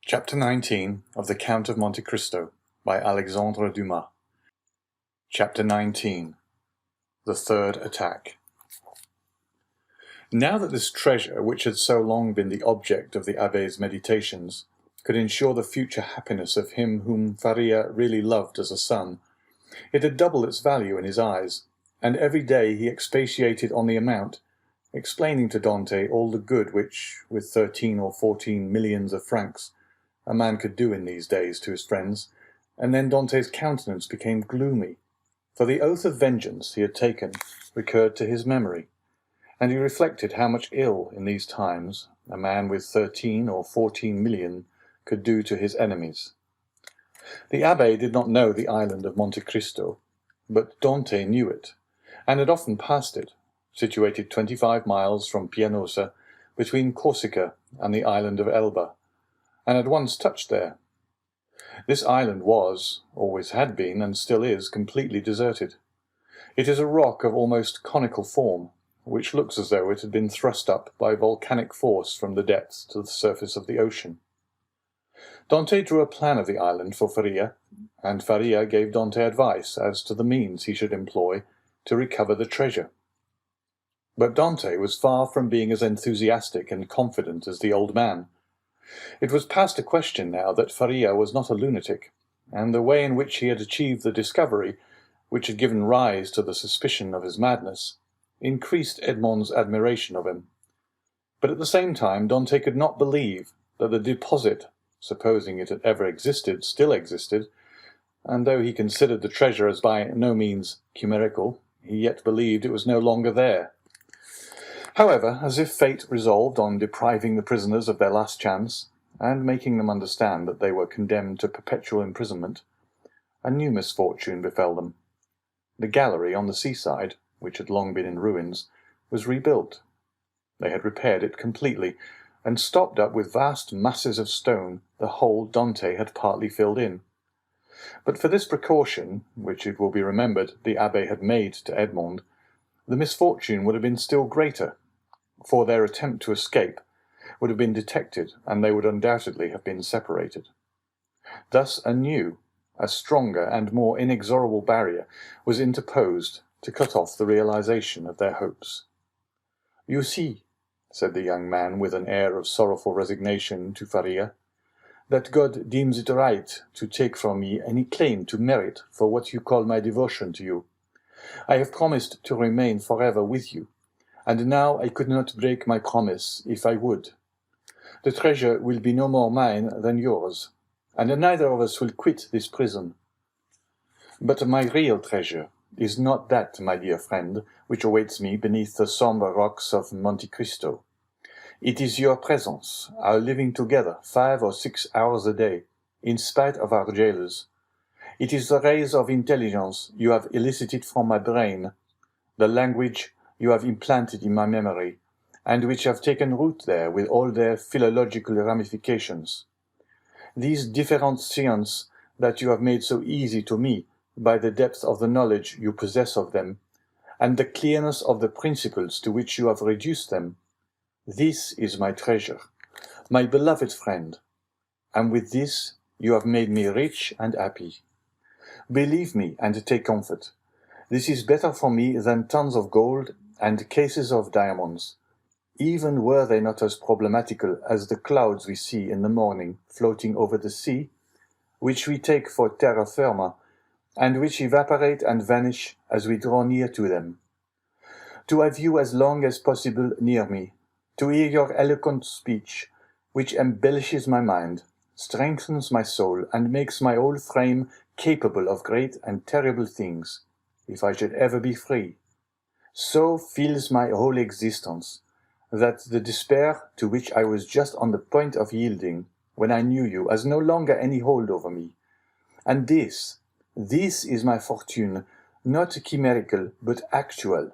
Chapter 19 of the Count of Monte Cristo by Alexandre Dumas. Chapter 19. The Third Attack. Now that this treasure, which had so long been the object of the abbé's meditations, could ensure the future happiness of him whom Faria really loved as a son, it had doubled its value in his eyes, and every day he expatiated on the amount, explaining to Dante all the good which, with 13 or 14 millions of francs, a man could do in these days to his friends, and then Dante's countenance became gloomy, for the oath of vengeance he had taken recurred to his memory, and he reflected how much ill in these times a man with 13 or 14 million could do to his enemies. The abbé did not know the island of Monte Cristo, but Dante knew it, and had often passed it, situated 25 miles from Pianosa, between Corsica and the island of Elba, and had once touched there. This island was, always had been, and still is, completely deserted. It is a rock of almost conical form, which looks as though it had been thrust up by volcanic force from the depths to the surface of the ocean. Dante drew a plan of the island for Faria, and Faria gave Dante advice as to the means he should employ to recover the treasure. But Dante was far from being as enthusiastic and confident as the old man. It was past a question now that Faria was not a lunatic, and the way in which he had achieved the discovery, which had given rise to the suspicion of his madness, increased Edmond's admiration of him. But at the same time Dante could not believe that the deposit, supposing it had ever existed, still existed, and though he considered the treasure as by no means chimerical, he yet believed it was no longer there. However, as if fate resolved on depriving the prisoners of their last chance, and making them understand that they were condemned to perpetual imprisonment, a new misfortune befell them. The gallery on the seaside, which had long been in ruins, was rebuilt. They had repaired it completely, and stopped up with vast masses of stone the hole Dante had partly filled in. But for this precaution, which it will be remembered the abbé had made to Edmond, the misfortune would have been still greater, for their attempt to escape would have been detected, and they would undoubtedly have been separated. Thus a new, a stronger and more inexorable barrier was interposed to cut off the realization of their hopes. "You see," said the young man with an air of sorrowful resignation to Faria, "that God deems it right to take from me any claim to merit for what you call my devotion to you. I have promised to remain forever with you, and now I could not break my promise if I would. The treasure will be no more mine than yours, and neither of us will quit this prison. But my real treasure is not that, my dear friend, which awaits me beneath the sombre rocks of Monte Cristo. It is your presence, our living together 5 or 6 hours a day, in spite of our jailers. It is the rays of intelligence you have elicited from my brain, the language you have implanted in my memory, and which have taken root there with all their philological ramifications. These different sciences that you have made so easy to me by the depth of the knowledge you possess of them, and the clearness of the principles to which you have reduced them, this is my treasure, my beloved friend, and with this you have made me rich and happy. Believe me and take comfort. This is better for me than tons of gold and cases of diamonds, even were they not as problematical as the clouds we see in the morning floating over the sea, which we take for terra firma, and which evaporate and vanish as we draw near to them. To have you as long as possible near me, to hear your eloquent speech, which embellishes my mind, strengthens my soul, and makes my whole frame capable of great and terrible things, if I should ever be free, so fills my whole existence, that the despair to which I was just on the point of yielding when I knew you has no longer any hold over me. And this is my fortune, not chimerical, but actual.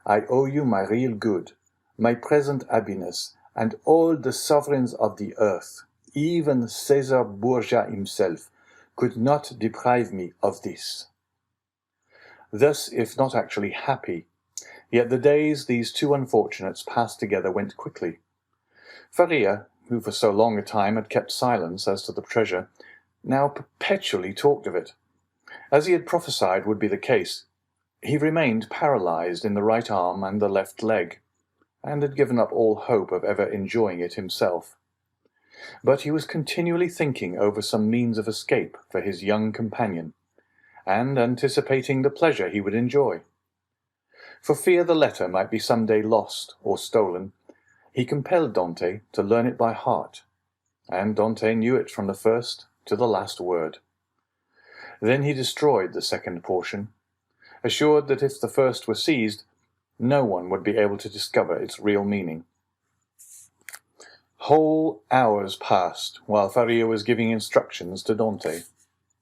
I owe you my real good, my present happiness, and all the sovereigns of the earth, even Caesar Borgia himself, could not deprive me of this." Thus, if not actually happy, yet the days these two unfortunates passed together went quickly. Faria, who for so long a time had kept silence as to the treasure, now perpetually talked of it. As he had prophesied would be the case, he remained paralyzed in the right arm and the left leg, and had given up all hope of ever enjoying it himself. But he was continually thinking over some means of escape for his young companion, and anticipating the pleasure he would enjoy. For fear the letter might be some day lost or stolen, he compelled Dante to learn it by heart, and Dante knew it from the first to the last word. Then he destroyed the second portion, assured that if the first were seized, no one would be able to discover its real meaning. Whole hours passed while Faria was giving instructions to Dante,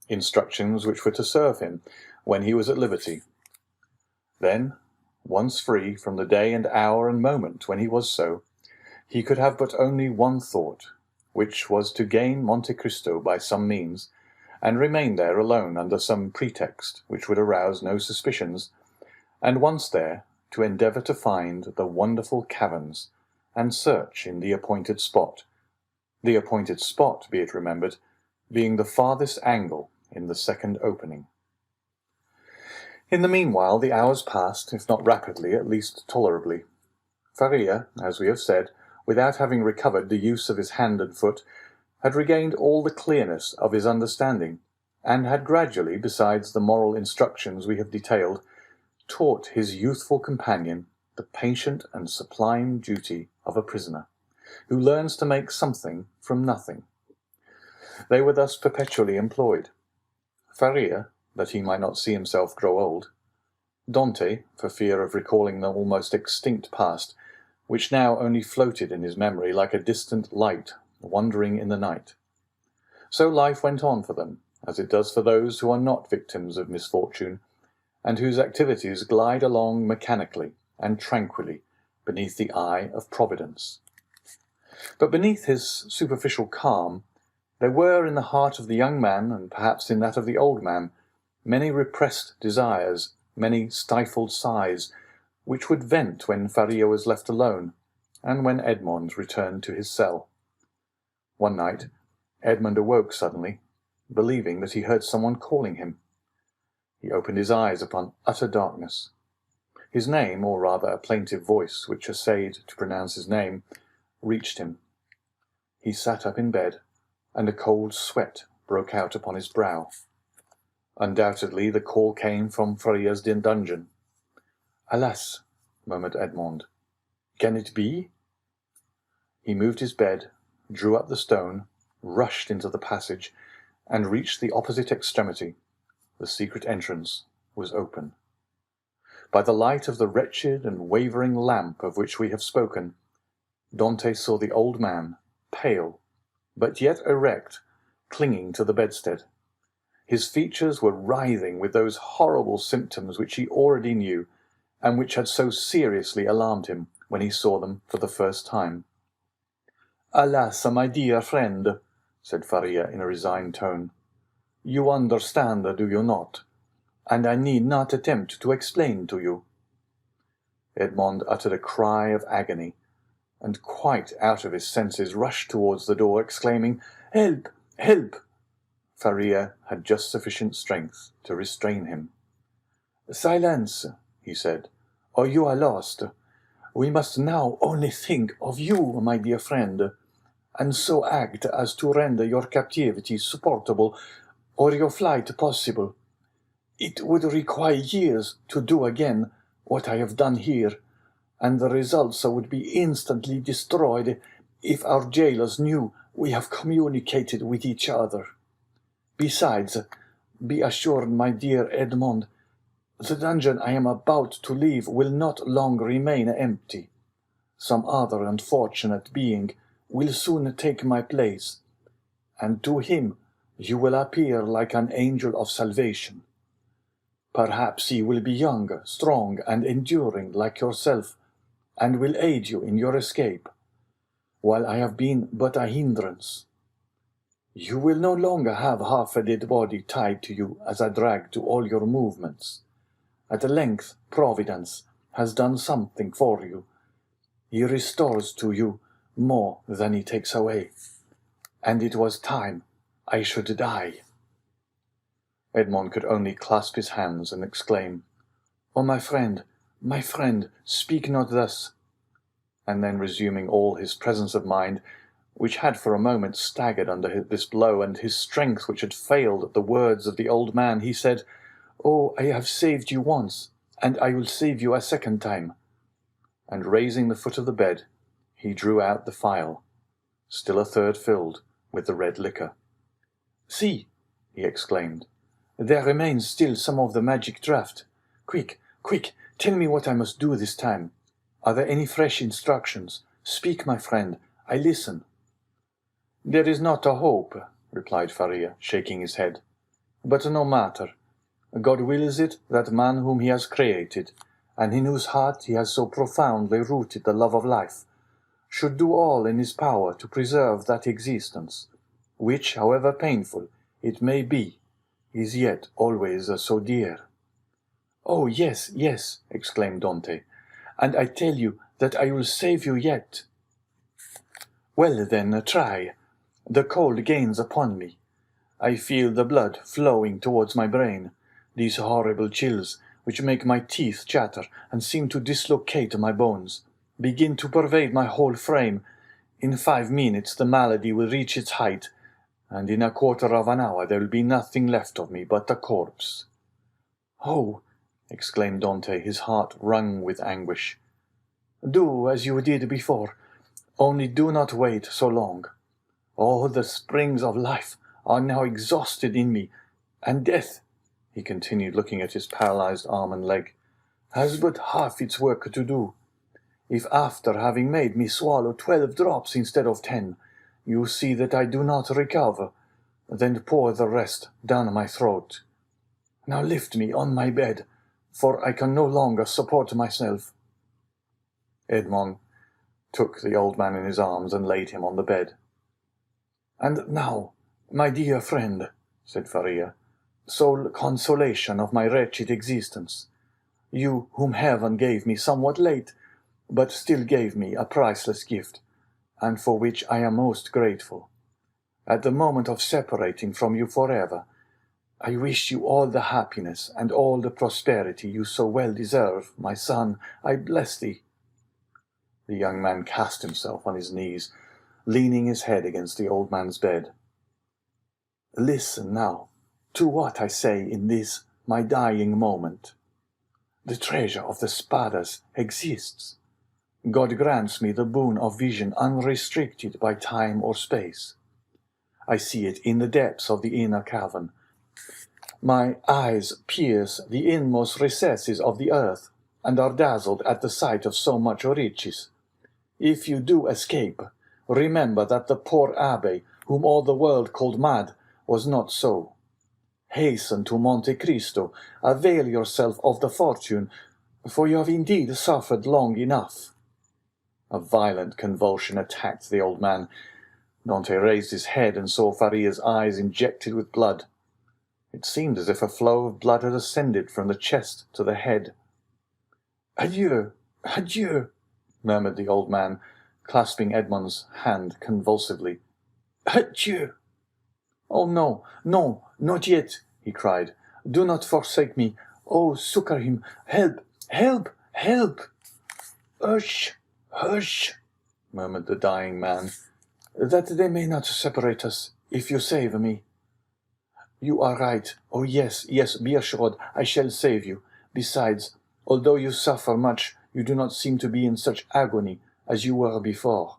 instructions which were to serve him when he was at liberty. Then, once free from the day and hour and moment when he was so, he could have but only one thought, which was to gain Monte Cristo by some means, and remain there alone under some pretext which would arouse no suspicions, and once there, to endeavour to find the wonderful caverns, and search in the appointed spot, be it remembered, being the farthest angle in the second opening. In the meanwhile the hours passed, if not rapidly, at least tolerably. Faria, as we have said, without having recovered the use of his hand and foot, had regained all the clearness of his understanding, and had gradually, besides the moral instructions we have detailed, taught his youthful companion the patient and sublime duty of a prisoner, who learns to make something from nothing. They were thus perpetually employed. Faria, that he might not see himself grow old; Dante, for fear of recalling the almost extinct past, which now only floated in his memory like a distant light wandering in the night. So life went on for them, as it does for those who are not victims of misfortune, and whose activities glide along mechanically and tranquilly beneath the eye of Providence. But beneath his superficial calm, there were in the heart of the young man, and perhaps in that of the old man, many repressed desires, many stifled sighs, which would vent when Faria was left alone, and when Edmond returned to his cell. One night, Edmond awoke suddenly, believing that he heard someone calling him. He opened his eyes upon utter darkness. His name, or rather a plaintive voice which essayed to pronounce his name, reached him. He sat up in bed, and a cold sweat broke out upon his brow. Undoubtedly the call came from Faria's dungeon. "Alas," murmured Edmond, "can it be?" He moved his bed, drew up the stone, rushed into the passage, and reached the opposite extremity. The secret entrance was open. By the light of the wretched and wavering lamp of which we have spoken, Dante saw the old man, pale, but yet erect, clinging to the bedstead. His features were writhing with those horrible symptoms which he already knew, and which had so seriously alarmed him when he saw them for the first time. "Alas, my dear friend," said Faria in a resigned tone, "you understand, do you not? And I need not attempt to explain to you." Edmond uttered a cry of agony, and quite out of his senses rushed towards the door, exclaiming, "Help! Help!" Faria had just sufficient strength to restrain him. "Silence," he said, "or you are lost. We must now only think of you, my dear friend, and so act as to render your captivity supportable, or your flight possible. It would require years to do again what I have done here, and the results would be instantly destroyed if our jailers knew we have communicated with each other. Besides, be assured, my dear Edmond, the dungeon I am about to leave will not long remain empty. Some other unfortunate being will soon take my place, and to him you will appear like an angel of salvation. Perhaps he will be young, strong, and enduring like yourself, and will aid you in your escape, while I have been but a hindrance. You will no longer have half a dead body tied to you as a drag to all your movements. At length Providence has done something for you. He restores to you more than he takes away. And it was time I should die." Edmond could only clasp his hands and exclaim, "Oh, my friend, speak not thus," and then resuming all his presence of mind, which had for a moment staggered under this blow, and his strength which had failed at the words of the old man, he said, "Oh, I have saved you once, and I will save you a second time." And raising the foot of the bed, he drew out the phial, still a third filled with the red liquor. "See," he exclaimed, "there remains still some of the magic draught. Quick, quick, tell me what I must do this time. Are there any fresh instructions? Speak, my friend, I listen." "There is not a hope," replied Faria, shaking his head. "But no matter. God wills it that man whom he has created, and in whose heart he has so profoundly rooted the love of life, should do all in his power to preserve that existence, which, however painful it may be, is yet always so dear." "Oh, yes, yes," exclaimed Dante, "and I tell you that I will save you yet." "Well, then, try. The cold gains upon me. I feel the blood flowing towards my brain, these horrible chills, which make my teeth chatter and seem to dislocate my bones, begin to pervade my whole frame. In 5 minutes the malady will reach its height, and in a quarter of an hour there will be nothing left of me but a corpse." "Oh," exclaimed Dante, his heart wrung with anguish, "do as you did before, only do not wait so long. All the springs of life are now exhausted in me, and death," he continued, looking at his paralyzed arm and leg, "has but half its work to do. If after having made me swallow 12 drops instead of 10, you see that I do not recover, then pour the rest down my throat. Now lift me on my bed, for I can no longer support myself." Edmond took the old man in his arms and laid him on the bed. "And now, my dear friend," said Faria, "sole consolation of my wretched existence, you whom heaven gave me somewhat late, but still gave me a priceless gift, and for which I am most grateful. At the moment of separating from you forever, I wish you all the happiness and all the prosperity you so well deserve. My son, I bless thee." The young man cast himself on his knees, leaning his head against the old man's bed. "Listen now to what I say in this my dying moment. The treasure of the Spadas exists. God grants me the boon of vision unrestricted by time or space. I see it in the depths of the inner cavern. My eyes pierce the inmost recesses of the earth, and are dazzled at the sight of so much riches. If you do escape, remember that the poor abbé, whom all the world called mad, was not so. Hasten to Monte Cristo, avail yourself of the fortune, for you have indeed suffered long enough." A violent convulsion attacked the old man. Dante raised his head and saw Faria's eyes injected with blood. It seemed as if a flow of blood had ascended from the chest to the head. "Adieu, adieu," murmured the old man, clasping Edmond's hand convulsively. "Adieu." "Oh, no, no, not yet," he cried. "Do not forsake me. Oh, succor him. Help, help, help." "Hush, hush," murmured the dying man, "that they may not separate us, if you save me." "You are right. Oh, yes, yes, be assured I shall save you. Besides, although you suffer much, you do not seem to be in such agony as you were before."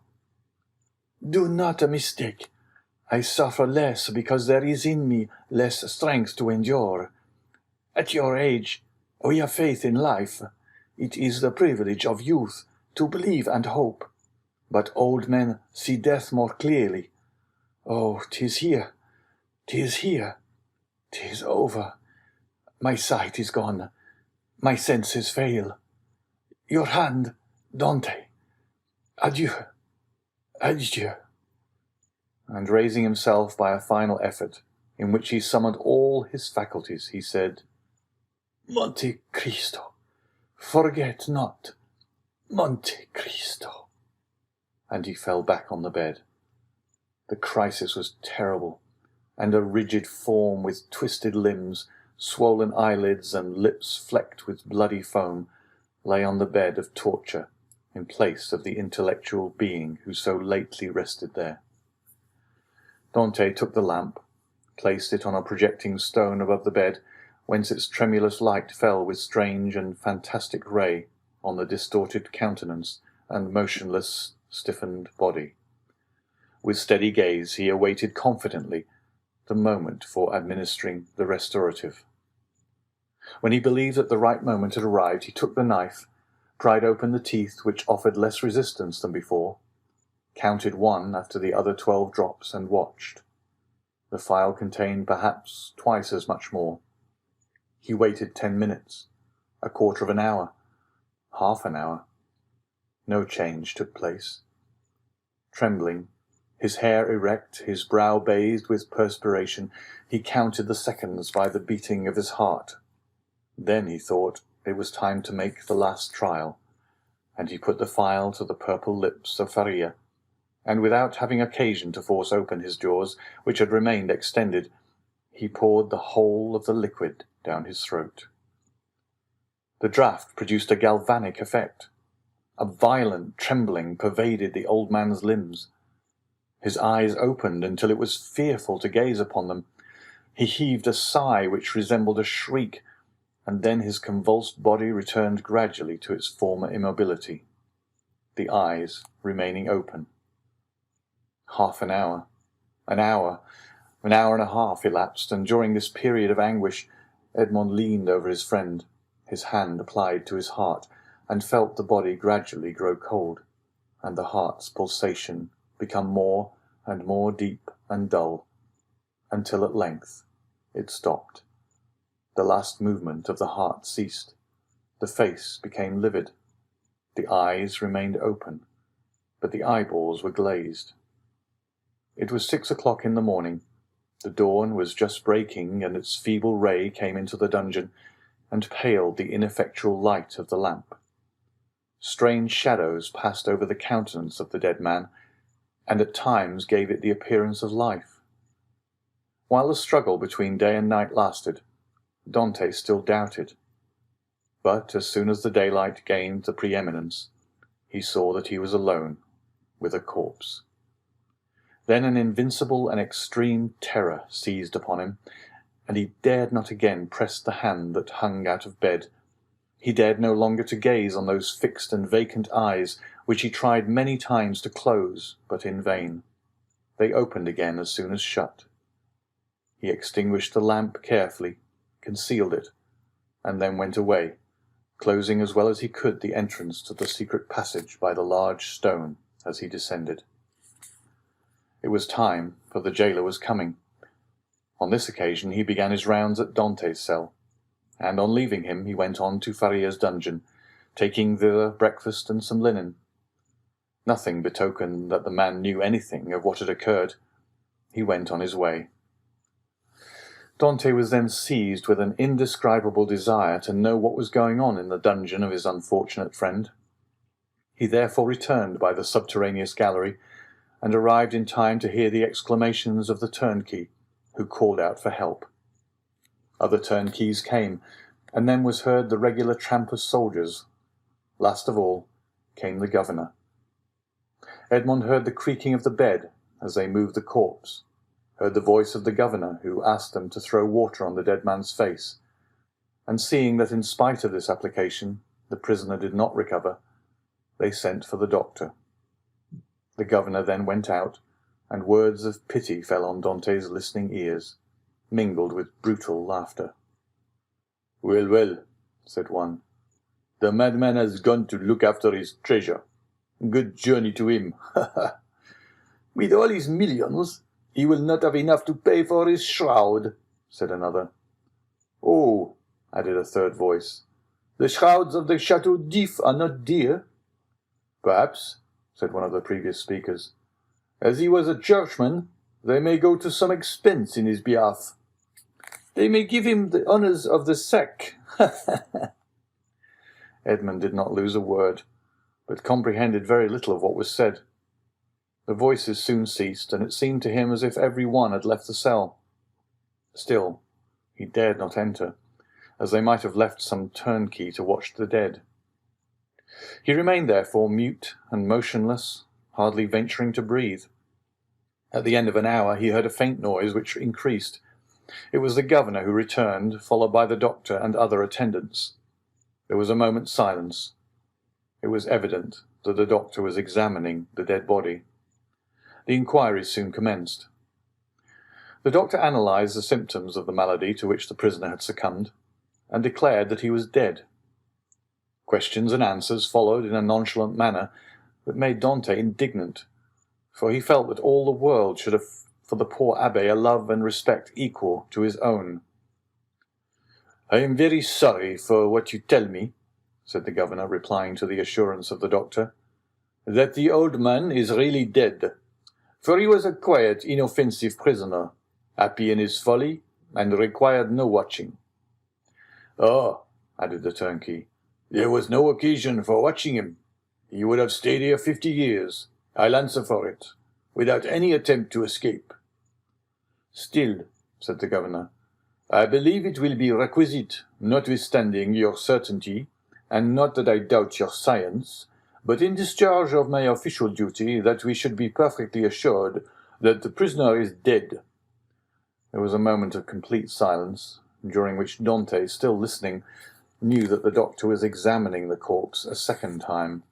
"Do not mistake. I suffer less because there is in me less strength to endure. At your age, we have faith in life. It is the privilege of youth to believe and hope. But old men see death more clearly. Oh, 'tis here, 'tis here, 'tis over. My sight is gone, my senses fail. Your hand, Dante. Adieu, adieu." And raising himself by a final effort, in which he summoned all his faculties, he said, "Monte Cristo, forget not Monte Cristo." and he fell back on the bed. The crisis was terrible, and a rigid form with twisted limbs, swollen eyelids, and lips flecked with bloody foam lay on the bed of torture in place of the intellectual being who so lately rested there. Dante took the lamp, placed it on a projecting stone above the bed, whence its tremulous light fell with strange and fantastic ray on the distorted countenance and motionless, stiffened body. With steady gaze he awaited confidently the moment for administering the restorative. When he believed that the right moment had arrived, he took the knife, pried open the teeth which offered less resistance than before, counted one after the other 12 drops, and watched. The phial contained perhaps twice as much more. He waited 10 minutes, a quarter of an hour, half an hour. No change took place. Trembling, his hair erect, his brow bathed with perspiration, he counted the seconds by the beating of his heart. Then he thought it was time to make the last trial, and he put the phial to the purple lips of Faria, and without having occasion to force open his jaws, which had remained extended, he poured the whole of the liquid down his throat. The draught produced a galvanic effect. A violent trembling pervaded the old man's limbs. His eyes opened until it was fearful to gaze upon them. He heaved a sigh which resembled a shriek, and then his convulsed body returned gradually to its former immobility, the eyes remaining open. Half an hour, an hour and a half elapsed, and during this period of anguish Edmond leaned over his friend, his hand applied to his heart, and felt the body gradually grow cold, and the heart's pulsation become more and more deep and dull, until at length it stopped. The last movement of the heart ceased. The face became livid. The eyes remained open, but the eyeballs were glazed. It was 6 o'clock in the morning. The dawn was just breaking, and its feeble ray came into the dungeon, and paled the ineffectual light of the lamp. Strange shadows passed over the countenance of the dead man, and at times gave it the appearance of life. While the struggle between day and night lasted, Dante still doubted. But as soon as the daylight gained the preeminence, he saw that he was alone with a corpse. Then an invincible and extreme terror seized upon him, and he dared not again press the hand that hung out of bed. He dared no longer to gaze on those fixed and vacant eyes, which he tried many times to close, but in vain. They opened again as soon as shut. He extinguished the lamp carefully, concealed it, and then went away, closing as well as he could the entrance to the secret passage by the large stone as he descended. It was time, for the jailer was coming. On this occasion he began his rounds at Dante's cell, and on leaving him he went on to Faria's dungeon, taking thither breakfast and some linen. Nothing betokened that the man knew anything of what had occurred. He went on his way. Dante was then seized with an indescribable desire to know what was going on in the dungeon of his unfortunate friend. He therefore returned by the subterraneous gallery, and arrived in time to hear the exclamations of the turnkey, who called out for help. Other turnkeys came, and then was heard the regular tramp of soldiers. Last of all came the governor. Edmond heard the creaking of the bed as they moved the corpse, heard the voice of the governor, who asked them to throw water on the dead man's face, and seeing that in spite of this application the prisoner did not recover, they sent for the doctor. The governor then went out, and words of pity fell on Dante's listening ears, mingled with brutal laughter. "Well, well," said one, "the madman has gone to look after his treasure. Good journey to him, ha ha! With all his millions, he will not have enough to pay for his shroud," said another. "Oh," added a third voice, "the shrouds of the Chateau d'If are not dear." "Perhaps," said one of the previous speakers. "As he was a churchman, they may go to some expense in his behalf. They may give him the honours of the sack." Edmond did not lose a word, but comprehended very little of what was said. The voices soon ceased, and it seemed to him as if every one had left the cell. Still, he dared not enter, as they might have left some turnkey to watch the dead. He remained therefore mute and motionless, hardly venturing to breathe. At the end of an hour he heard a faint noise which increased. It was the governor who returned, followed by the doctor and other attendants. There was a moment's silence. It was evident that the doctor was examining the dead body. The inquiries soon commenced. The doctor analysed the symptoms of the malady to which the prisoner had succumbed, and declared that he was dead. Questions and answers followed in a nonchalant manner that made Dante indignant, for he felt that all the world should have for the poor abbé a love and respect equal to his own. "I am very sorry for what you tell me," said the governor, replying to the assurance of the doctor, "that the old man is really dead, for he was a quiet, inoffensive prisoner, happy in his folly, and required no watching." "Oh," added the turnkey, "there was no occasion for watching him. He would have stayed here 50 years, I'll answer for it, without any attempt to escape." "Still," said the governor, "I believe it will be requisite, notwithstanding your certainty, and not that I doubt your science, but in discharge of my official duty, that we should be perfectly assured that the prisoner is dead." There was a moment of complete silence, during which Dante, still listening, knew that the doctor was examining the corpse a second time.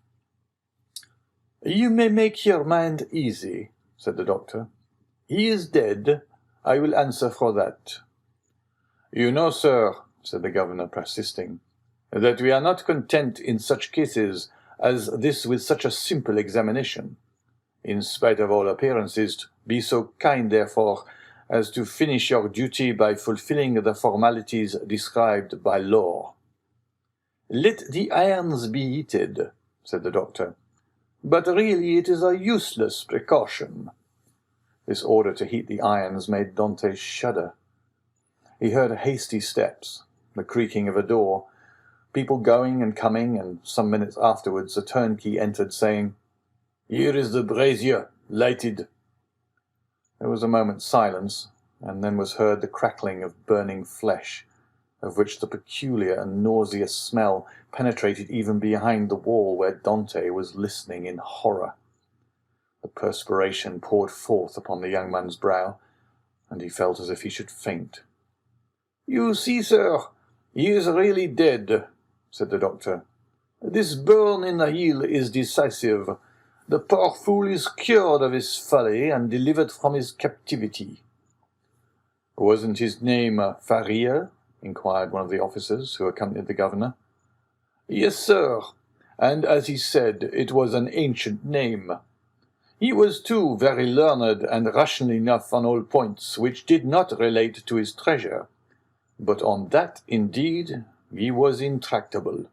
"You may make your mind easy," said the doctor. "He is dead. I will answer for that." "You know, sir," said the governor, persisting, "that we are not content in such cases as this with such a simple examination. In spite of all appearances, be so kind, therefore, as to finish your duty by fulfilling the formalities described by law." "Let the irons be heated," said the doctor. "But really it is a useless precaution." This order to heat the irons made Dante shudder. He heard hasty steps, the creaking of a door, people going and coming, and some minutes afterwards a turnkey entered, saying, "Here is the brazier, lighted." There was a moment's silence, and then was heard the crackling of burning flesh, of which the peculiar and nauseous smell penetrated even behind the wall where Dante was listening in horror. The perspiration poured forth upon the young man's brow, and he felt as if he should faint. "You see, sir, he is really dead," said the doctor. "This burn in the heel is decisive. The poor fool is cured of his folly and delivered from his captivity." "Wasn't his name Faria?" inquired one of the officers who accompanied the governor. "Yes, sir, and as he said, it was an ancient name. He was, too, very learned and rational enough on all points which did not relate to his treasure, but on that, indeed, he was intractable.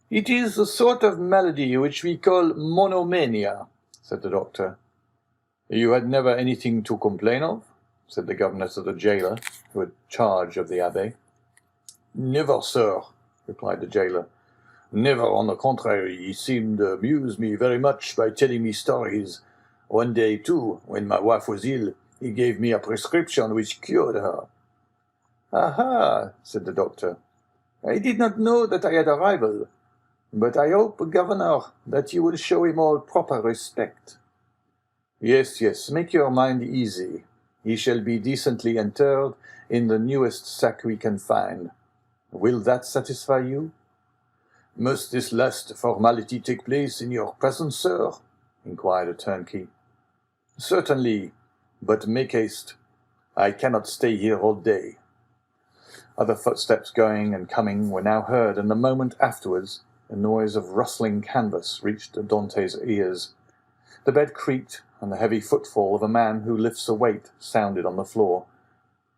It is the sort of malady which we call monomania," said the doctor. "You had never anything to complain of?" said the governor to the jailer, who had charge of the abbé. "Never, sir," replied the jailer. "Never, on the contrary, he seemed to amuse me very much by telling me stories. One day, too, when my wife was ill, he gave me a prescription which cured her." "Aha," said the doctor. "I did not know that I had a rival, but I hope, governor, that you will show him all proper respect." "Yes, yes, make your mind easy. He shall be decently interred in the newest sack we can find. Will that satisfy you?" "Must this last formality take place in your presence, sir?" inquired a turnkey. "Certainly, but make haste. I cannot stay here all day." Other footsteps going and coming were now heard, and a moment afterwards a noise of rustling canvas reached Dante's ears. The bed creaked, and the heavy footfall of a man who lifts a weight sounded on the floor.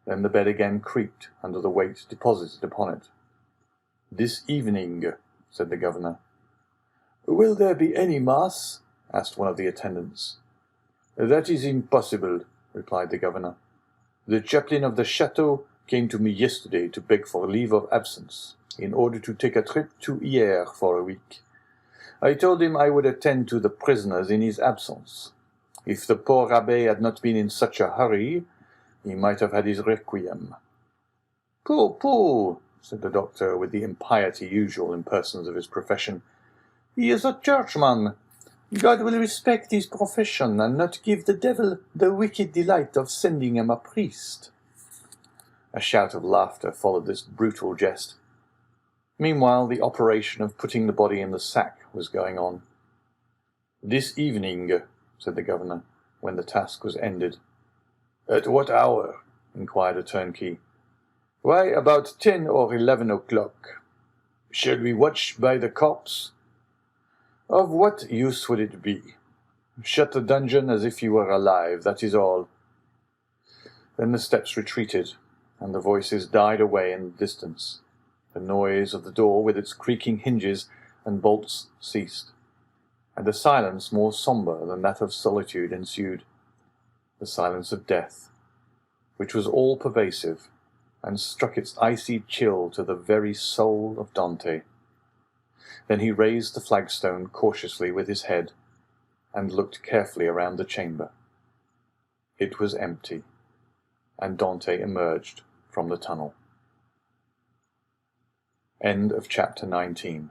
Then the bed again creaked under the weight deposited upon it. "This evening," said the governor. "Will there be any mass?" asked one of the attendants. "That is impossible," replied the governor. "The chaplain of the chateau came to me yesterday to beg for leave of absence, in order to take a trip to Hyères for a week. I told him I would attend to the prisoners in his absence. If the poor abbé had not been in such a hurry, he might have had his requiem." "Pooh, pooh," said the doctor, with the impiety usual in persons of his profession. "He is a churchman. God will respect his profession, and not give the devil the wicked delight of sending him a priest." A shout of laughter followed this brutal jest. Meanwhile, the operation of putting the body in the sack was going on. "This evening," said the governor, when the task was ended. "At what hour?" inquired a turnkey. "Why, about 10 or 11 o'clock." "Shall we watch by the corpse?" "Of what use would it be? Shut the dungeon as if you were alive, that is all." Then the steps retreated, and the voices died away in the distance. The noise of the door with its creaking hinges and bolts ceased, and a silence more sombre than that of solitude ensued, the silence of death, which was all-pervasive, and struck its icy chill to the very soul of Dante. Then he raised the flagstone cautiously with his head, and looked carefully around the chamber. It was empty, and Dante emerged from the tunnel. End of chapter 19.